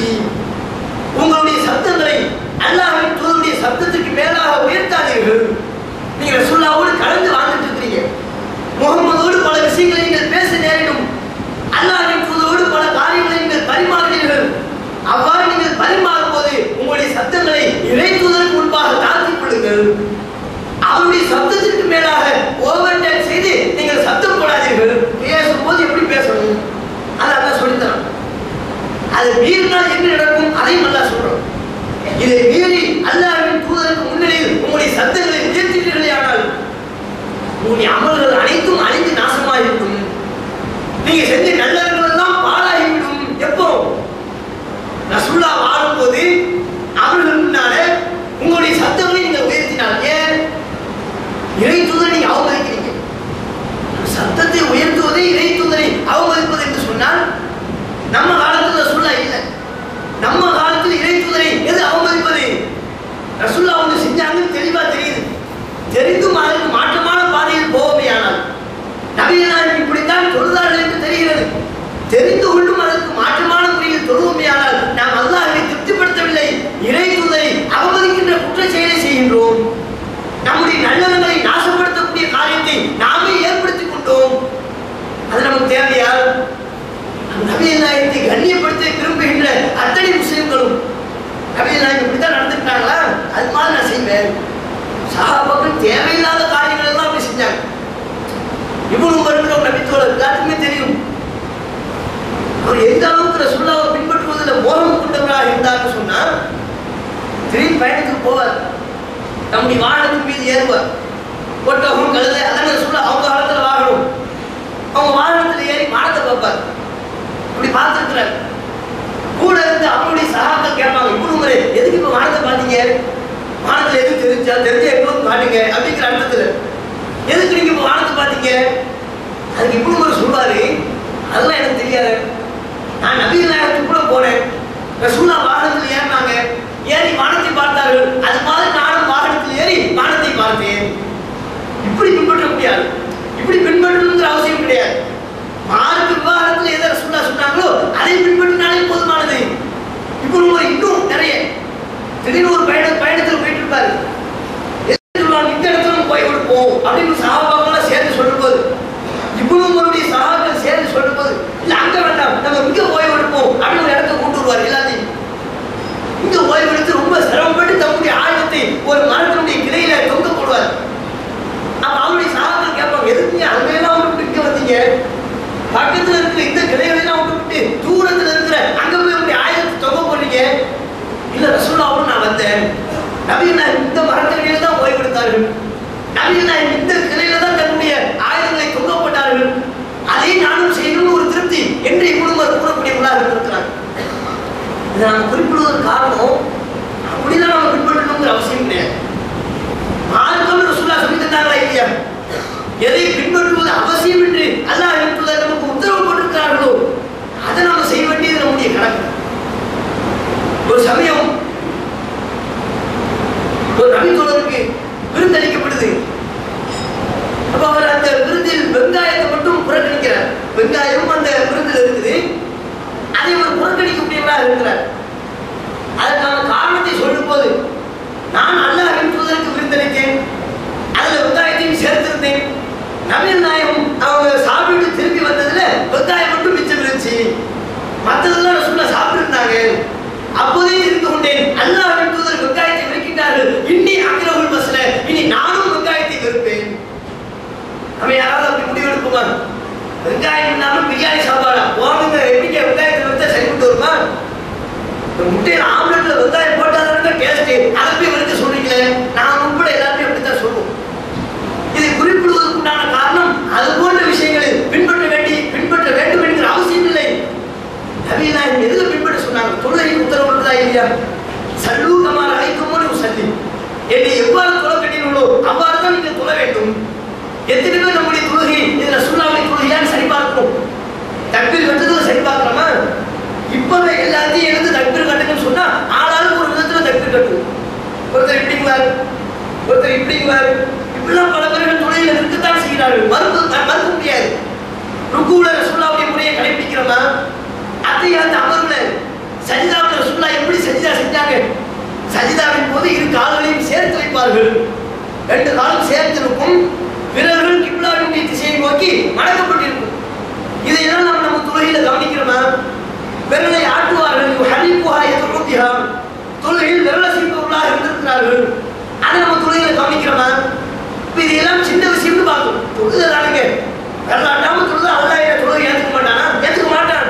உங்களுடைய சப்தங்களை அல்லாஹ்வின் தூதருடைய சப்தத்துக்கு மேலாக உயர்த்தாதீர்கள். நீங்க ரசூலுல்லாஹ்வோடு கலந்து வாழ்ந்துட்டு இருக்கீங்க. கொள்ளுங்கள். அவருடைய சப்தத்திற்கு மேலாக ஓவர் டேக் செய்து நீங்கள் சத்தம் போடாதீர்கள். பேசும்போது எப்படி பேசணும் அதை அல்லாஹ் சொல்லித்தரான். அது மீறினால் என்ன நடக்கும் அதையும் அல்லாஹ் சொல்றோம். இதை மீறி அல்லாஹ்வின் தூதருக்கு முன்னிலையில் உங்களுடைய சத்தங்களை உயர்த்தினீர்களே ஆனால் உங்களுடைய அமல்கள் அனைத்தும் அழிந்து நாசமாகிவிடும். நீங்க செஞ்ச நல்லவர்கள் எல்லாம் பாழாகிவிடும். எப்போ ரசூலுல்லாஹ் வாழும்போது அவர்கள் முன்னால உங்களுடைய சத்தங்களை நீங்க உயர்த்தினால், ஏன் இறை தூதரை நீங்க அவமதிக்கிறீங்க. சத்தத்தை உயர்த்துவதை இறை தூதரை அவமதிப்பது என்று சொன்னால் நம்ம காலத்தில் ரசூலுல்லாஹ் இல்லை. நம்ம காலத்தில் இறை தூதரை எது அவமதிப்பது? ரசூலுல்லாஹ் ஒன்று செஞ்சாங்கன்னு தெளிவா தெரியுது. தெரிந்தும் அதற்கு மாற்றமான பாதையில் போவமையானால் நபிகள் இப்படித்தான் தொழுதார்கள் என்று தெரிகிறது. தெரிந்து கொண்டும் அதற்கு மாற்றமான முறையில் தொழுவமையானால் நாம் அல்லாஹ்வை திருப்திப்படுத்தவில்லை, இறை தூதரை அவமதிக்கின்ற குற்ற செயலை செய்கின்றோம். நம்முடைய நல்லவர்களை நாசப்படுத்தக்கூடிய காரியத்தை நாமே ஏற்படுத்திக் கொண்டோம். அது நமக்கு தேவையா? நபிகள் நாயகத்தை கண்ணியப்படுத்த விரும்புகின்ற அத்தனை முஸ்லிம்களும் நபிகள் நாயகம் இப்படித்தான் நடந்துட்டாங்களா, அது மாதிரி நான் செய்வேன். சஹாபாக்கள் தேவையில்லாத காரியங்கள் எல்லாம் அப்படி செஞ்சாங்க. இவ்வளவு வருகிற நபித்தோழர் எல்லாத்துக்குமே தெரியும். அவர் எந்த அளவுக்கு ரசூலுல்லாஹ்வை பின்பற்றுவதில் மோகம் கொண்டவராக இருந்தார்னு சொன்னா, திடீர் பயணத்துக்கு போவார், நம்முடைய வாகனத்தின் மீது ஏறுவார். ஒட்டகம் கழுதை அதான் ரசூலுல்லாஹ் அவங்க காலத்தில் வாகனம். அவங்க வாகனத்தில் ஏறி வானத்தை பார்ப்பார். இப்படி பார்த்துருக்கிறார். கூட இருந்து அவங்களுடைய சகாக்கள் கேட்பாங்க, இவ்வளவு முறை எதுக்கு இப்ப வானத்தை பார்த்தீங்க? வானத்தில் எதுவும் தெரிஞ்ச எப்போதும் காட்டுங்க அப்படிங்கிற அர்த்தத்தில் எதுக்கு நீங்க இப்ப வானத்தை பார்த்தீங்க? அதுக்கு இவ்வளவு முறை சொல்வாரு, அதெல்லாம் எனக்கு தெரியாது. நான் நபிகள் நாயகத்துக்கு கூட போனேன். ரசூலுல்லாஹ் வாகனத்தில் ஏறினாங்க, ஏறி வானத்தை பார்த்தார்கள். அது மாதிரி நானும் வாகனத்தில் ஏறி வானத்தை பார்த்தேன். இப்படி பின்பற்ற முடியாது. இப்படி பின்பற்றணுங்கிற அவசியம் கிடையாது. மார்க்க விவாகரத்தில் எதை ரசூலுல்லாஹ் சொன்னாங்களோ அதை பின்பற்றினாலே போதுமானது. இப்படி இன்னும் நிறைய திடீர்னு ஒரு பயணத்தில் போயிட்டு இருப்பாரு. இந்த இடத்துல போய் கொடுப்போம் அப்படின்னு சஹாபாக்கள் சேர்ந்து சொல்லும்போது, இவ்வளவுடைய சஹாபாக்கள் சேர்ந்து சொல்லும்போது, இல்ல அங்க வேண்டாம், நம்ம இங்க போய் கொடுப்போம் அப்படின்னு ஒரு இடத்த கொண்டு வருவார். எல்லாத்தையும் இங்க ஓய்வெடுத்து ரொம்ப சிரமப்பட்டு தம்முடைய ஆயுதத்தை ஒரு மரத்தினுடைய கிளையில தொங்க போடுவார். அப்ப அவருடைய சஹாபாக்கள் கேட்பாங்க, எதுக்கு அங்கெல்லாம் விட்டு இங்க வந்தீங்க? பக்கத்துல இருக்கிற இந்த கிளைகளெல்லாம் விட்டு தூரத்துல இருக்கிற அங்க போய் உங்களுடைய ஆயுதத்தை தொங்க போடுறீங்க. இல்ல ரசூலுல்லாஹ் நான் வந்தேன், நபிகள் நாயகம் இந்த மரத்திலேயே தான் ஓய்வெடுத்தார்கள், நபிகள் நாயகம் இந்த கிளையில தான் தன்னுடைய ஆயுதங்களை தொங்க போட்டார்கள், அதை நானும் செய்யணும்னு ஒரு திருப்தி என்று இவ்வளவு கூறக்கூடியவர்களாக இருந்திருக்கிறாங்க. இதை நாம் குறிப்பிடுவதற்கு காரணம் அப்படிதான் நம்ம பின்பற்றணுங்கிற அவசியம் கிடையாது. மார்க்கம் ரசூலுல்லாஹ் சொல்லி தந்தாங்களா இல்லையா? எதை பின்பற்றுவது அவசியம் என்று அல்லாஹ் நமக்கு உத்தரவு போட்டிருக்கிறார்களோ அதை நாம செய்ய வேண்டியது நம்முடைய கடமை. ஒரு சமயம் ஒரு நபித்தோழருக்கு விருந்தளிக்கப்படுது. அப்ப அவர் அந்த விருந்தில் வெங்காயத்தை மட்டும் புறக்கணிக்கிறார். வெங்காயம் அந்த விருந்தில் இருக்குது, அதை அவர் புறக்கணிக்கக்கூடியவராக இருக்கிறார். அதற்கான காரணத்தை சொல்லும் போது, நான் அல்லாஹ்வின் தூதருக்கு விருந்தளித்தேன், அதுல வெங்காயத்தையும் சேர்த்திருந்தேன், நபிகள் நாயகம் அவங்க சாப்பிட்டு திரும்பி வந்ததுல வெங்காயம் மட்டும் மிச்சம் இருந்துச்சு, மற்றதெல்லாம் ரசூலுல்லாஹ் சாப்பிட்டுருந்தாங்க. அப்போதே இருந்து கொண்டேன், அல்லாஹ்வின் தூதர் வெங்காயத்தை வெறுக்கின்றார்கள், இன்னி அக்ரஹுல் மஸ்ல, இனி நானும் வெங்காயத்தை வெறுப்பேன். நம்ம யாராவது அப்படி முடிவெடுப்போமா? வெங்காயம் இல்லாமல் பிரியாணி சாப்பாடா போனுங்க, எப்படிங்க வெங்காயத்தை வச்சா சரிப்பட்டு வருமா? முட்டையில் ஆம்லெட்ல வெங்காயம் போட்டாதான் டேஸ்ட், அதை போய் வெறுக்க சொல்றீங்களே. நான் உட்பட எல்லாத்தையும் அப்படித்தான் சொல்லுவோம். இதை குறிப்பிடுவதற்குண்டான காரணம் அது போன்ற விஷயங்களை பின்பற்ற வேண்டும் என்கிற அவசியம் இல்லை. நபிகள் நாயகம் எதுக்கு பின்பற்ற சொன்னாங்க? தொழுகைக்கு உத்தரவுட்டதா இல்லையா? சல்லூ கமா ரஅய்துமூனி உஸல்லி, என்னை எவ்வாறு தொழ கட்டினீர்களோ அவ்வாறு தான் நீங்கள் தொழ வேண்டும். எத்தனை பேர் நம்முடைய தொழுகை இதுல ரசூலுல்லாஹ்வுடைய தொழுகையான்னு சரி பார்க்கணும். தக்பீர் கட்டுறதுல சரி பார்க்கலாமா? இப்பவே எல்லாத்தையும் எழுந்து தக்பீர் கட்டுங்கன்னு சொன்னா ஆளாளுக்கு ஒரு விதத்துல தக்பீர் கட்டுவோம். ஒருத்தர் இப்படிங்குவார், ஒருத்தர் இப்படிங்குவார். இப்படிலாம் பல பேர்கள் தொழில இருக்கத்தான் செய்கிறார்கள். மறுக்க முடியாது. ருக்குல ரசூலுல்லாஹ்வுடைய முறையை கடைபிடிக்கிறோமா? அத்தையாத்து அமர்வுல சஜிதாவில் ரசூலுல்லாஹ் எப்படி சஜிதா செஞ்சாங்க? சஜிதாவின் போது இரு கால்களையும் சேர்த்து வைப்பார்கள். ரெண்டு காலும் சேர்த்து இருக்கும், விரல்கள் கிப்லாவின் திசையை நோக்கி மடக்கப்பட்டிருக்கும். இதையெல்லாம் நம்ம தொழுகையில கவனிக்கிறோமா? விரலை ஆட்டுவார்கள், ஹரிப்புஹா எதுஹா, தொழுகையில் விரல சீப்பவர்களாக இருந்திருக்கிறார்கள். அதை நம்ம தொழுகை தொழுதானுங்க வரலாற்றாம தொழுதா அல்லாஹ் என்ன தொழுகை ஏற்றுக்க மாட்டானா? ஏற்றுக்க மாட்டான்.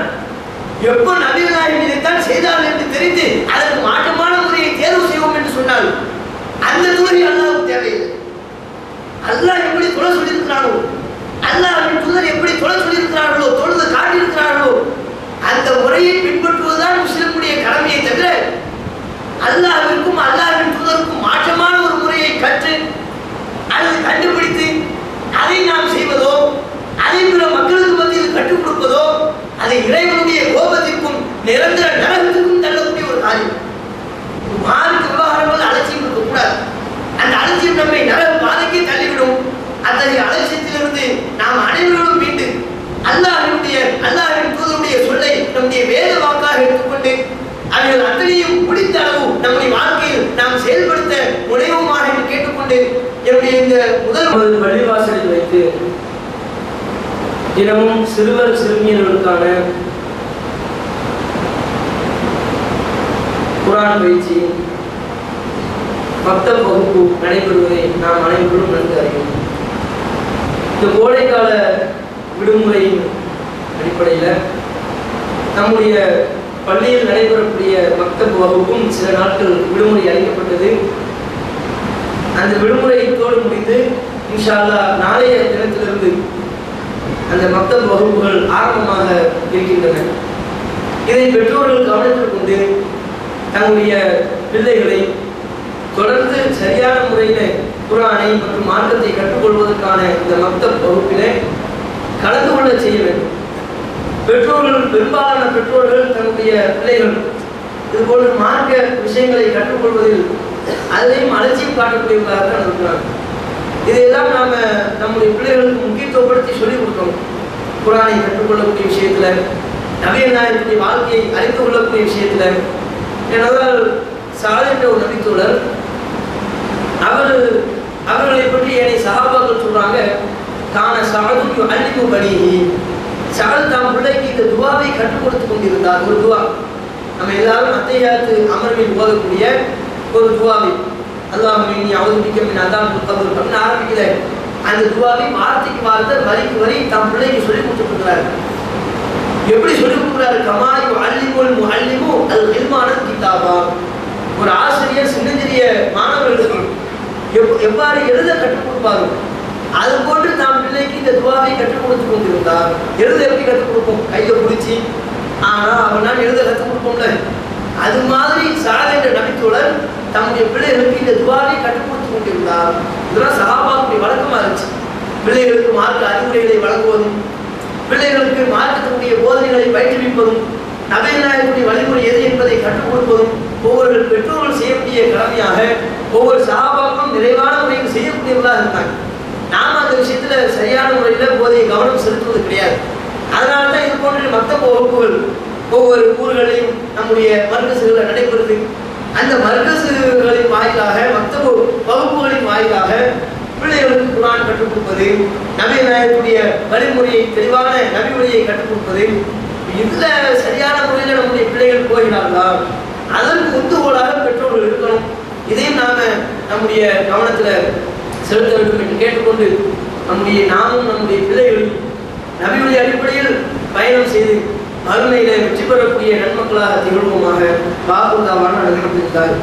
எப்போ நபிகள் நாயகம் இதைத்தான் செய்தார்கள் என்று தெரிந்து அதற்கு மாற்றமான முறையை தேர்வு செய்வோம் என்று சொன்னால் அந்த தொழுகை அல்லாஹ்வுக்கு தேவையில்லை. அல்லாஹ் எப்படி தொழ சொல்லியிருக்கிறானோ, அல்லாஹ்வின் தூதர் எப்படி தொழ சொல்லியிருக்கிறார்களோ, தொழுது காட்டியிருக்கிறார்களோ அந்த முறையை பின்பற்றுவதுதான் முஸ்லிமுடைய கடமையை தவிர அல்லாஹ்விற்கும் அல்லாஹ்வின் தூதருக்கும் மாற்றமான ஒரு முறையை கற்று அல்லது கண்டுபிடித்து அதை நாம் செய்வதோ, அதை பிற மக்களுக்கு மத்தியில் கற்றுக் கொடுப்பதோ அது இறைவனுடைய கோபத்திற்கும் நிரந்தர நரகத்திற்கும் தள்ளக்கூடிய ஒரு காரியம். மார்க்க விவகாரங்கள் அலட்சியம் இருக்கக்கூடாது. அந்த அலட்சியம் நம்மை நரக பாதைக்கு தள்ளிவிடும். அத்தகைய அலட்சியத்திலிருந்து நாம் அனைவரும் மீண்டு அல்லாஹ்வின் தூதருடைய சொல்லை நம்முடைய வேத வாக்காக எடுத்துக்கொண்டு அவர்கள் அத்தனையும் முடித்த அளவு நம்முடைய வாழ்க்கையில் நாம் செயல்படுத்த முனைவுமாக என்று கேட்டுக்கொண்டு என்னுடைய இந்த முதல் பள்ளிவாசலில் வைத்து தினமும் சிறுவர் சிறுமியர்களுக்கான குர்ஆன் பயிற்சி மக்தப் வகுப்பு நடைபெறுவதை நாம் அனைவரும் நன்கு அறிவோம். இந்த கோடைக்கால விடுமுறையின் அடிப்படையில் நம்முடைய பள்ளியில் நடைபெறக்கூடிய மக்தப் வகுப்பும் சில நாட்கள் விடுமுறை அளிக்கப்பட்டது. அந்த விடுமுறை இதோடு முடிந்து இன்ஷா அல்லாஹ் நாளைய தினத்திலிருந்து அந்த மக்தப் வகுப்புகள் ஆரம்பமாக இருக்கின்றன. இதை பெற்றோர்கள் கவனத்தில் கொண்டு தங்களுடைய பிள்ளைகளை தொடர்ந்து சரியான முறையில் குர்ஆனை மற்றும் மார்க்கத்தை கற்றுக்கொள்வதற்கான இந்த மக்தப் வகுப்பிலே கலந்து கொள்ள செய்ய வேண்டும். பெற்றோர்கள், பெரும்பாலான பெற்றோர்கள் தன்னுடைய பிள்ளைகள் இதுபோன்ற மார்க்க விஷயங்களை கற்றுக்கொள்வதில் அதிலையும் அலட்சியம் காட்டக்கூடியவர்களாக தான் இருக்கிறாங்க. இதையெல்லாம் நாம் நம்முடைய பிள்ளைகளுக்கு முக்கியத்துவப்படுத்தி சொல்லிக் கொடுக்கணும். குர்ஆனை கற்றுக்கொள்ளக்கூடிய விஷயத்தில், நபிகள் நாயகத்துடைய வாழ்க்கையை அறிந்து கொள்ளக்கூடிய விஷயத்தில். ஏனென்றால் சாத் என்ற ஒரு நபித்தோழர் அவர்களை பற்றி ஏனைய சஹாபாக்கள் சொல்றாங்க, கான சாது அல்லிமு பனிஹி, சாத் தாம் பிள்ளைக்கு இந்த துவாவை கற்றுக் கொடுத்து கொண்டிருந்தார். ஒரு துவா நம்ம எல்லாரும் அத்தையாத்து அமர்வில் ஓதக்கூடிய ஒரு துவாவை, அல்லாஹும்ம இன்னி அஊது பிக்க மின் அஸாபில் கப்ர் அப்படின்னு ஆரம்பிக்கல. அந்த துவாவை வார்த்தைக்கு வார்த்தை வரிக்கு வரி தம் பிள்ளைக்கு சொல்லிக் கொடுத்துருக்கிறார். எப்படி சொல்லிக் கொடுக்குறாரு? கமாயு அல்லிமுல் முஅல்லிமு அல் இல்மான கிதாபா. ஒரு ஆசிரியர் சின்னஞ்சிறிய மாணவர்களுக்கு எவ்வாறு எழுத கற்றுக் கொடுப்பாரு அது போன்று தாம் பிள்ளைக்கு இந்த துவாவை கற்றுக் கொடுத்து கொண்டிருந்தார். எழுத எப்படி கற்றுக் கொடுப்போம்? கையை பிடிச்சி அவனால் எழுத கற்றுக் கொடுப்போம்ல. அது மாதிரி சாத் என்ற நபித்தோழர் தம்முடைய பிள்ளைகளுக்கு இந்த துவாவை கற்றுக் கொடுத்து கொண்டிருந்தார். இதெல்லாம் சஹாபாவுடைய வழக்கமா இருந்துச்சு. பிள்ளைகளுக்கு மார்க்க அறிவுரைகளை வழங்குவதும், பிள்ளைகளுக்கு மார்க்கத்தினுடைய போதனைகளை பயிற்றுவிப்பதும், நபிகள் நாயகத்துடைய வழிமுறை எது என்பதை கற்றுக் கொடுப்பதும் ஒவ்வொரு பெற்றோர்கள் செய்யக்கூடிய கடமையாக ஒவ்வொரு சஹாபாக்களும் நிறைவான முறையில் செய்யக்கூடியவர்களாக இருந்தாங்க. நாம் அந்த விஷயத்துல சரியான முறையில் போதையை கவனம் செலுத்துவது கிடையாது. அதனால தான் இது போன்ற மக்தப் வகுப்புகள் ஒவ்வொரு ஊர்களிலும் நம்முடைய மர்கசுகளில் நடைபெறுது. அந்த மர்கசுகளின் வாயிலாக, மக்தப் வகுப்புகளின் வாயிலாக பிள்ளைகளுக்கு குர்ஆன் கற்றுக் கொடுப்பது, நபிகள் நாயகத்துடைய வழிமுறையை, தெளிவான நபி வழியை கற்றுக் கொடுப்பது, இதுல சரியான முறையில் நம்முடைய பிள்ளைகள் போகிறார்களா அதற்கு உந்துகோலாக பெற்றோர்கள் இருக்கணும். இதையும் நாம நம்முடைய கவனத்துல செலுத்த வேண்டும் என்று கேட்டுக்கொண்டு நாமும் நம்முடைய பிள்ளைகள் நபியுடைய அடிப்படையில் பயணம் செய்து மறுமையில வெற்றி பெறக்கூடிய நன்மக்களாக திகழ்வோமாக. வாக்குறுதாவான நடந்திருக்கிறார்.